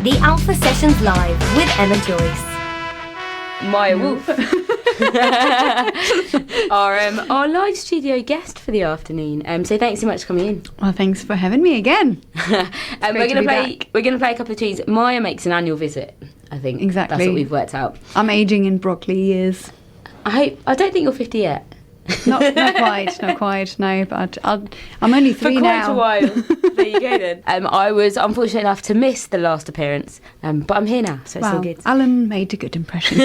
The Alpha Sessions Live with Emma Joyce. Maya Wolff. our live studio guest for the afternoon. So thanks so much for coming in. Well, thanks for having me again. We're gonna play a couple of tunes. Maya makes an annual visit, I think. Exactly. That's what we've worked out. I'm aging in broccoli years. I don't think you're 50 yet. Not quite, no, but I'm only 3 now. For quite a while. There you go then. I was unfortunate enough to miss the last appearance, but I'm here now, so it's all good. Alan made a good impression.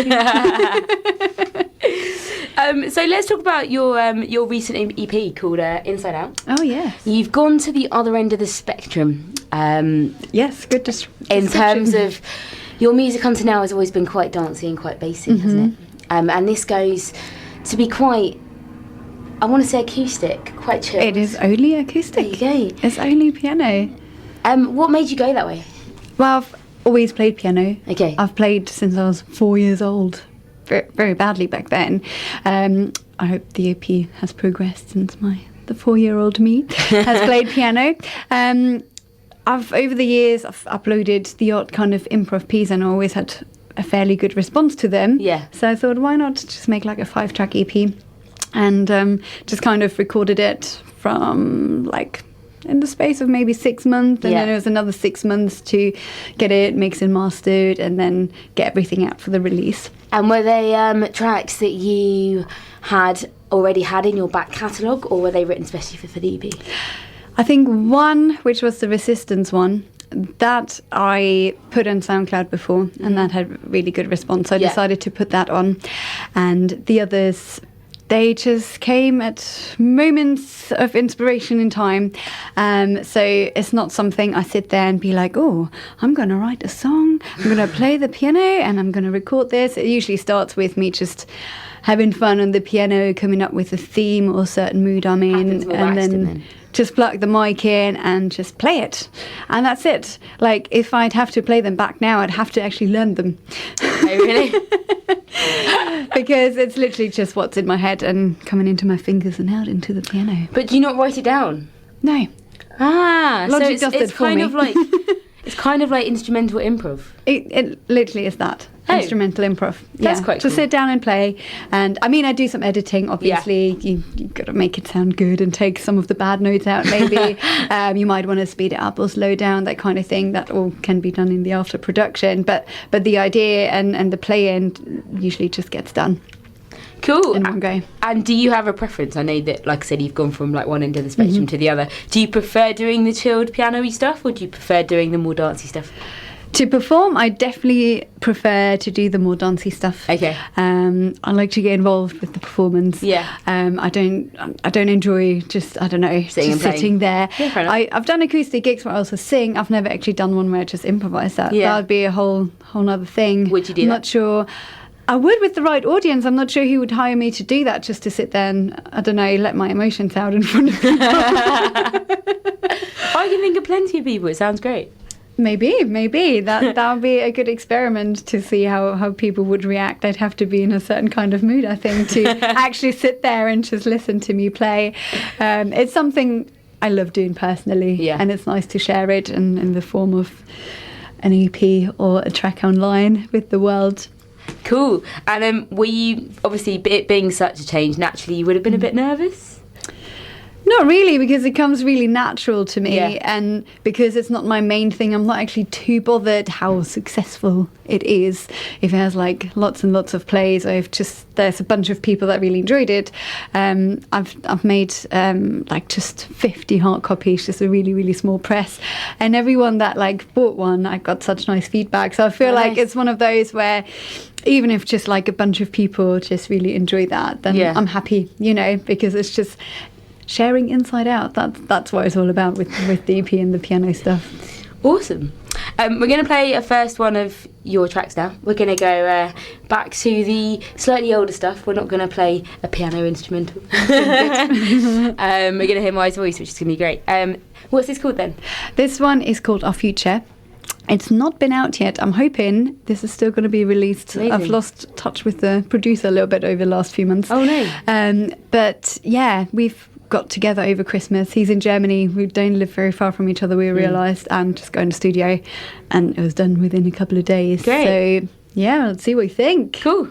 So let's talk about your recent EP called Inside Out. Oh, yes. You've gone to the other end of the spectrum. Yes, good in terms of your music until now has always been quite dancey and quite basic, hasn't it? And this goes to be quite, I want to say acoustic, quite chill. It is only acoustic. There you go. It's only piano. What made you go that way? Well, I've always played piano. Okay. I've played since I was 4 years old. Very, very badly back then. I hope the EP has progressed since the 4-year-old me has played piano. Over the years, I've uploaded the odd kind of improv piece, and I always had a fairly good response to them. Yeah. So I thought, why not just make like a 5-track EP? And just kind of recorded it from like in the space of maybe 6 months, and then it was another 6 months to get it mixed and mastered and then get everything out for the release. And were they tracks that you had already had in your back catalogue, or were they written especially for the EP? I think one, which was the Resistance one, that I put on SoundCloud before, and that had really good response. So I decided to put that on. And the others, they just came at moments of inspiration in time. So it's not something I sit there and be like, oh, I'm going to write a song, I'm going to play the piano, and I'm going to record this. It usually starts with me just having fun on the piano, coming up with a theme or a certain mood I'm in, and then just plug the mic in and just play it. And that's it. Like, if I'd have to play them back now, I'd have to actually learn them. Oh, really? Because it's literally just what's in my head and coming into my fingers and out into the piano. But do you not write it down? No. Logic does it for me. It's kind of like instrumental improv. It literally is that. Instrumental improv. That's quite cool. To sit down and play. And I mean, I do some editing, obviously. Yeah. You've got to make it sound good and take some of the bad notes out, maybe. You might want to speed it up or slow down, that kind of thing. That all can be done in the after production. But the idea and the play-in usually just gets done. Cool. In one go. And do you have a preference? I know that, like I said, you've gone from like one end of the spectrum to the other. Do you prefer doing the chilled piano-y stuff, or do you prefer doing the more dancey stuff? To perform, I definitely prefer to do the more dancey stuff. Okay. I like to get involved with the performance. Yeah. I don't enjoy just, I don't know, sitting there. Yeah, fair enough. I've done acoustic gigs where I also sing. I've never actually done one where I just improvise that. Yeah. That would be a whole other thing. Would you do I'm that? not sure. I would with the right audience. I'm not sure who would hire me to do that, just to sit there and, I don't know, let my emotions out in front of people. I can think of plenty of people. It sounds great. Maybe that would be a good experiment to see how people would react. I'd have to be in a certain kind of mood, I think, to actually sit there and just listen to me play. It's something I love doing personally, and it's nice to share it in the form of an EP or a track online with the world. Cool. And were you, obviously, it being such a change, naturally you would have been a bit nervous? Not really, because it comes really natural to me, and because it's not my main thing, I'm not actually too bothered how successful it is. If it has like lots and lots of plays, or if there's a bunch of people that really enjoyed it. I've made like just 50 hard copies, just a really, really small press, and everyone that like bought one, I got such nice feedback. So I feel like it's one of those where even if just like a bunch of people just really enjoy that, then I'm happy, because it's just sharing Inside Out. That's what it's all about with the EP and the piano stuff. Awesome. We're going to play a first one of your tracks now. We're going to go back to the slightly older stuff. We're not going to play a piano instrumental. We're going to hear Maya's voice, which is going to be great. What's this called then? This one is called Our Future. It's not been out yet. I'm hoping this is still going to be released. Amazing. I've lost touch with the producer a little bit over the last few months. Oh no. But yeah, we've got together over Christmas. He's in Germany. We don't live very far from each other, we realised, and just go in the studio, and it was done within a couple of days. Great. So yeah, let's see what you think. Cool.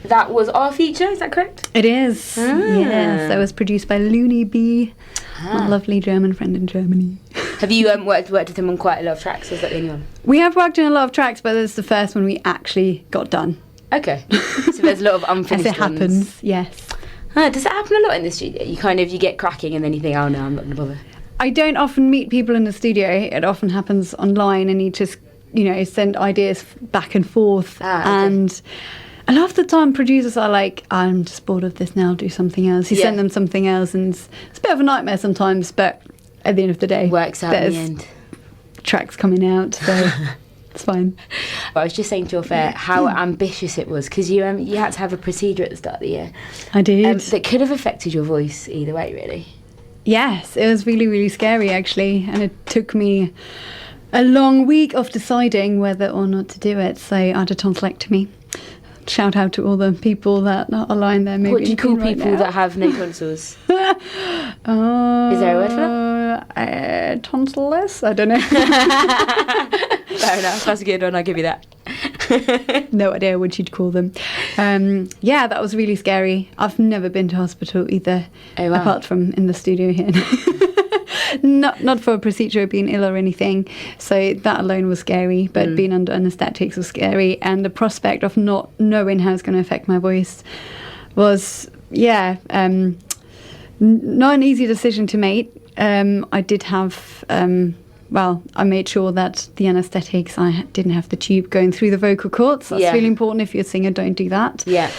That was our feature, is that correct? It is. Yes, that was produced by Looney B, my lovely German friend in Germany. Have you worked with him on quite a lot of tracks, or is that the only one? We have worked on a lot of tracks, but this is the first one we actually got done. Okay. So there's a lot of unfinished As it happens, ones. yes. Does that happen a lot in the studio? You get cracking and then you think, oh no, I'm not going to bother. I don't often meet people in the studio. It often happens online, and you just, send ideas back and forth. Okay. And a lot of the time, producers are like, I'm just bored of this now, I'll do something else. You send them something else, and it's a bit of a nightmare sometimes, but at the end of the day, works out in the end. Tracks coming out, so it's fine. I was just saying to your fair how ambitious it was, because you had to have a procedure at the start of the year. I did. That could have affected your voice either way, really. Yes, it was really, really scary, actually, and it took me a long week of deciding whether or not to do it. So I had a tonsillectomy. Shout out to all the people that are lying there. Maybe what do you call people that have no tonsils? Is there a word for that? Tonsilless? I don't know. Fair enough. That's a good one. I'll give you that. No idea what you'd call them. Yeah, that was really scary. I've never been to hospital either, apart from in the studio here. Not for a procedure, being ill or anything. So that alone was scary, but being under anaesthetics was scary. And the prospect of not knowing how it's going to affect my voice was, not an easy decision to make. I did have, I made sure that the anaesthetics, I didn't have the tube going through the vocal cords. That's really important. If you're a singer, don't do that. Yeah.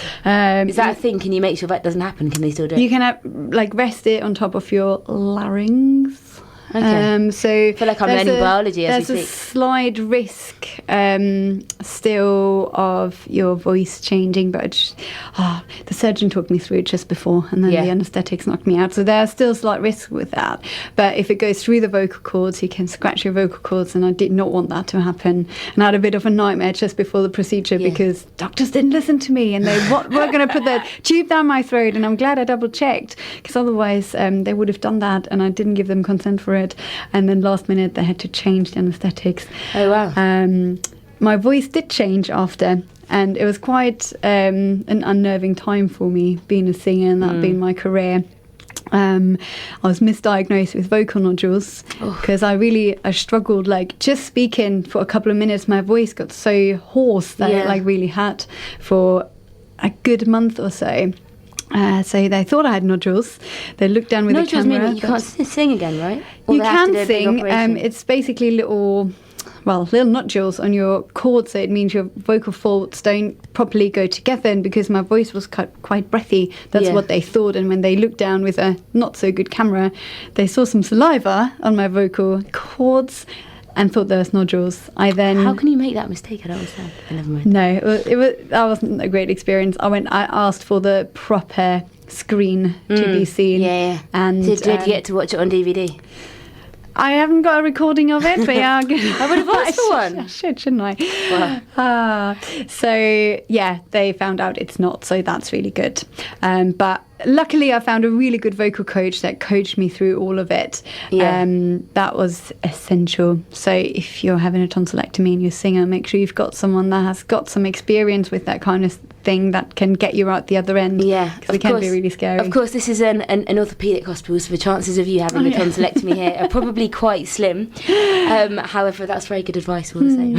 Is that a thing? Can you make sure that doesn't happen? Can they still do it? You can rest it on top of your larynx. Okay. So I feel like I'm learning biology as we speak. There's a slight risk still of your voice changing, but the surgeon talked me through it just before, and then the anaesthetics knocked me out. So there's still slight risk with that. But if it goes through the vocal cords, you can scratch your vocal cords, and I did not want that to happen. And I had a bit of a nightmare just before the procedure because doctors didn't listen to me, and they were going to put the tube down my throat. And I'm glad I double checked, because otherwise they would have done that, and I didn't give them consent for it. And then last minute they had to change the anaesthetics. Oh wow. My voice did change after, and it was quite an unnerving time for me, being a singer and that being my career. I was misdiagnosed with vocal nodules because I struggled, just speaking for a couple of minutes. My voice got so hoarse that it really hurt for a good month or so. So they thought I had nodules. They looked down with the camera. Nodules mean that you can't sing again, right? Or you can sing. It's basically little nodules on your cords, so it means your vocal folds don't properly go together. And because my voice was quite breathy, that's what they thought. And when they looked down with a not so good camera, they saw some saliva on my vocal cords and thought there was nodules. How can you make that mistake? I don't understand. Never mind. No, that wasn't a great experience. I asked for the proper screen to be seen. Yeah. And did you get to watch it on DVD? I haven't got a recording of it, but yeah, I would have asked for one. I should, shouldn't I? Wow. So yeah, they found out it's not, so that's really good. But luckily, I found a really good vocal coach that coached me through all of it. Yeah. That was essential. So if you're having a tonsillectomy and you're a singer, make sure you've got someone that has got some experience with that kind of thing that can get you out the other end. Yeah, because it can be really scary. Of course, this is an orthopaedic hospital, so the chances of you having a tonsillectomy here are probably quite slim. However, that's very good advice all the same.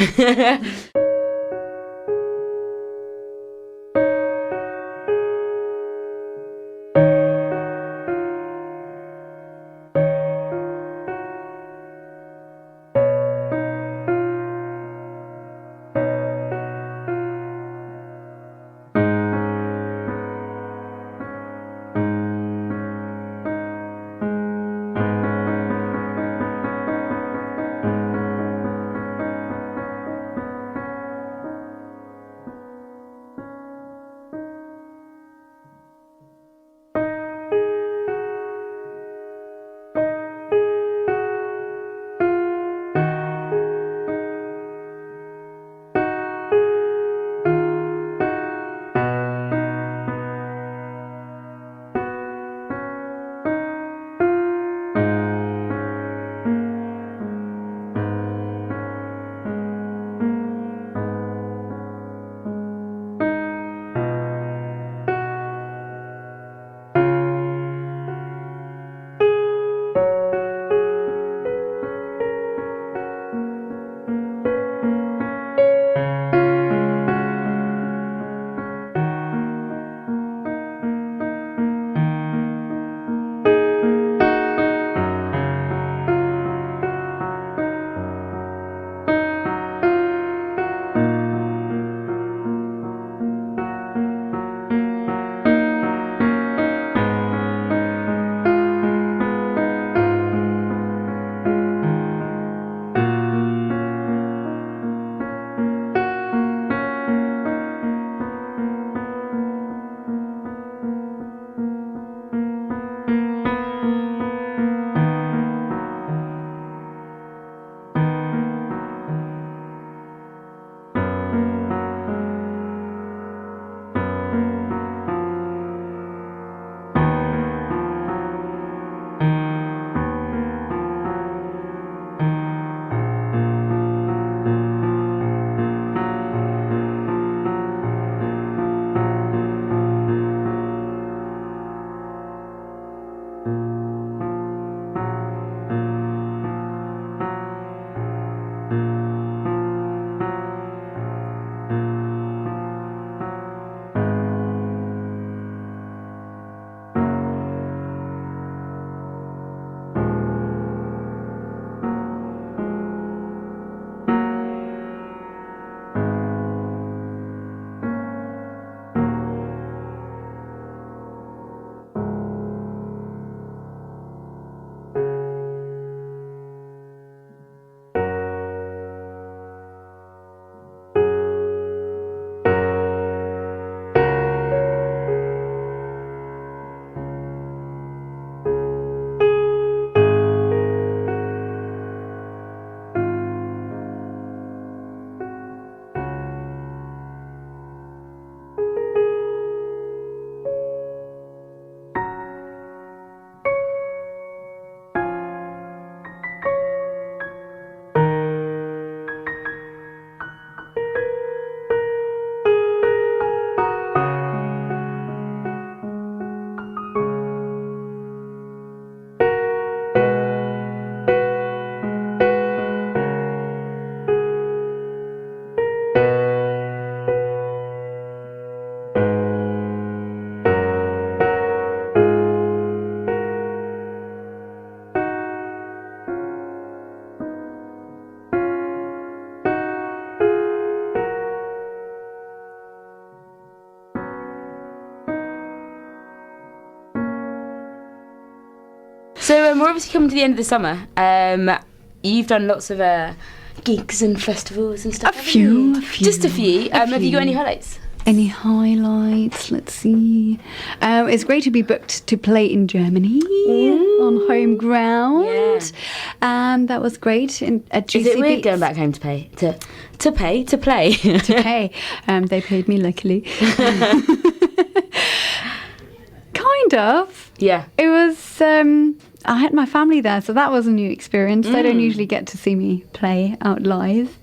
So we're obviously coming to the end of the summer. You've done lots of gigs and festivals and stuff. A few. Just a few. Have you got any highlights? Any highlights? Let's see. It's great to be booked to play in Germany on home ground. Yeah. That was great at GCB. Is it weird going back home to play? To play? To pay. They paid me, luckily. Kind of. Yeah. It was. I had my family there, so that was a new experience. They don't usually get to see me play out live.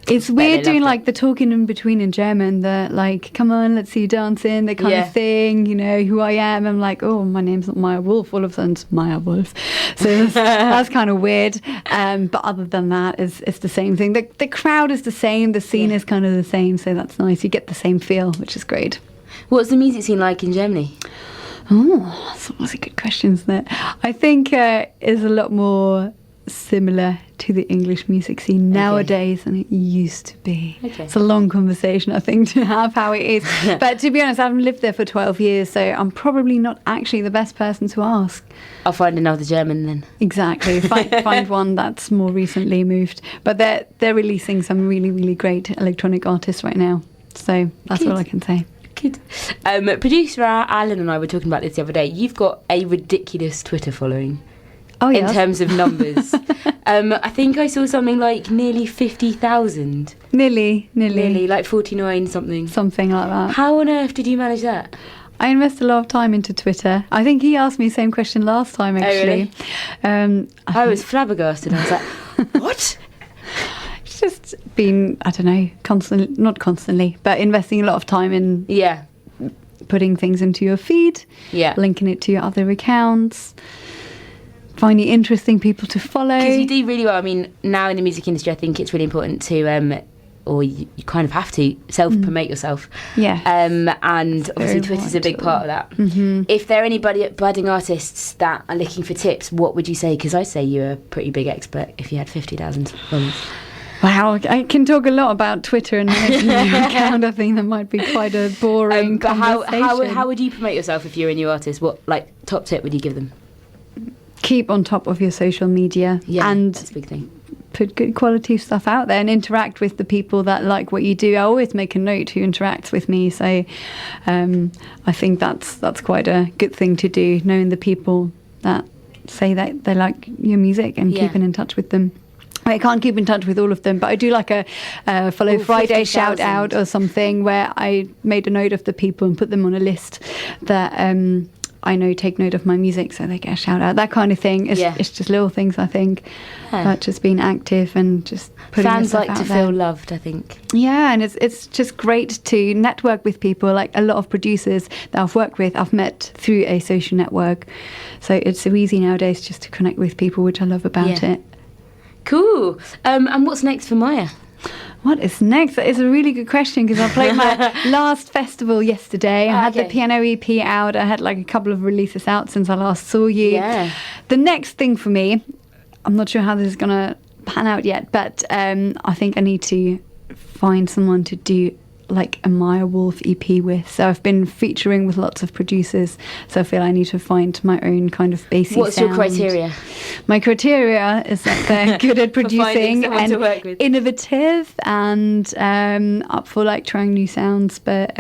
It's weird doing like the talking in between in German, the like, come on, let's see you dancing, the kind of thing, you know, who I am. I'm like, oh, my name's not Maya Wolff. All of a sudden it's Maya Wolff. So that's kind of weird. But other than that, it's the same thing. The crowd is the same. The scene is kind of the same. So that's nice. You get the same feel, which is great. What's the music scene like in Germany? Oh, that's a good question, isn't it? I think it's a lot more similar to the English music scene nowadays than it used to be. It's a long conversation, I think, to have how it is. But to be honest, I haven't lived there for 12 years, so I'm probably not actually the best person to ask. I'll find another German then. Exactly. Find one that's more recently moved. But they're releasing some really, really great electronic artists right now. So that's all I can say. Good. Producer Alan and I were talking about this the other day. You've got a ridiculous Twitter following. Oh, yes. In terms of numbers. I think I saw something like nearly 50,000. Nearly, like 49 something. Something like that. How on earth did you manage that? I invest a lot of time into Twitter. I think he asked me the same question last time, actually. Oh, really? I was flabbergasted. I was like, what? It's just been, I don't know, not constantly, but investing a lot of time in putting things into your feed, linking it to your other accounts, finding interesting people to follow. Because you do really well. I mean, now in the music industry, I think it's really important to, or you kind of have to, self-promote yourself. Yeah. And obviously Twitter's a big part of that. Mm-hmm. If there are any budding artists that are looking for tips, what would you say? Because I'd say you're a pretty big expert if you had 50,000 followers. Wow, I can talk a lot about Twitter and managing your account. I think that might be quite a boring conversation. How would you promote yourself if you're a new artist? What top tip would you give them? Keep on top of your social media and that's a big thing. Put good quality stuff out there and interact with the people that like what you do. I always make a note who interacts with me, so I think that's quite a good thing to do, knowing the people that say that they like your music and keeping in touch with them. I can't keep in touch with all of them, but I do like a Follow Friday 50,000. shout out or something where I made a note of the people and put them on a list that I know take note of my music, so they get a shout out. That kind of thing. It's just little things, I think, but just being active and just putting fans yourself like out to there. feel loved, I think. Yeah, and it's just great to network with people. Like a lot of producers that I've worked with, I've met through a social network, so it's so easy nowadays just to connect with people, which I love about it. Cool. And what's next for Maya? What is next? That is a really good question, because I played my last festival yesterday. I had the piano EP out. I had like a couple of releases out since I last saw you. Yeah. The next thing for me, I'm not sure how this is going to pan out yet, but I think I need to find someone to do like a Maya Wolff EP with. So I've been featuring with lots of producers, so I feel I need to find my own kind of bassy What's sound. your criteria? My criteria is that they're good at producing and innovative and up for like trying new sounds, but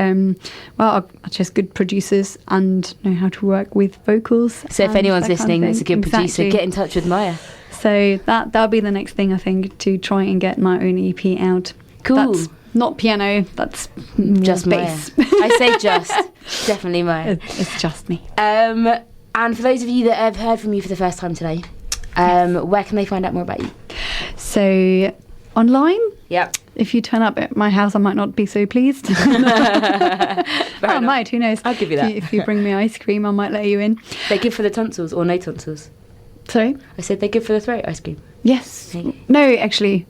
are just good producers and know how to work with vocals. So if anyone's listening that's a good producer, get in touch with Maya. So that'll be the next thing, I think, to try and get my own EP out. Cool. That's not piano, that's just bass. Maya. I say definitely Maya. It's just me. And for those of you that have heard from you for the first time today, where can they find out more about you? So online. Yep. If you turn up at my house, I might not be so pleased. I might, who knows? I'll give you that. If you bring me ice cream, I might let you in. They're good for the tonsils or no tonsils? Sorry? I said they're good for the throat, ice cream. Yes. No, actually.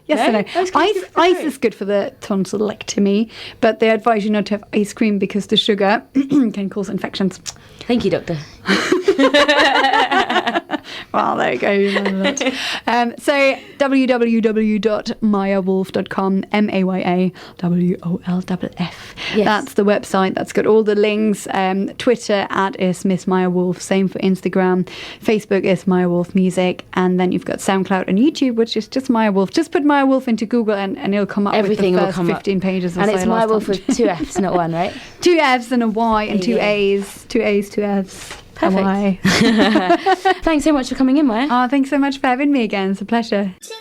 Yes and no. Ice is good for the tonsillectomy, but they advise you not to have ice cream because the sugar can cause infections. Thank you, doctor. Well, there you go. You remember that. So www.mayawolff.com, MAYAWOLFF. Yes. That's the website. That's got all the links. Twitter @ Miss Maya Wolff. Same for Instagram. Facebook is Maya Wolff Music. And then you've got SoundCloud and YouTube, which is just Maya Wolff. Just put Maya Wolff into Google and it'll come up Everything with the will first come 15 pages or And so. it's Maya last Wolff time. with 2 Fs, not 1, right? 2 Fs and a Y and 2 Yeah. A's. 2 A's, 2 Fs. Perfect. A Y. Thanks so much for coming in, Maya. Oh, thanks so much for having me again. It's a pleasure. Just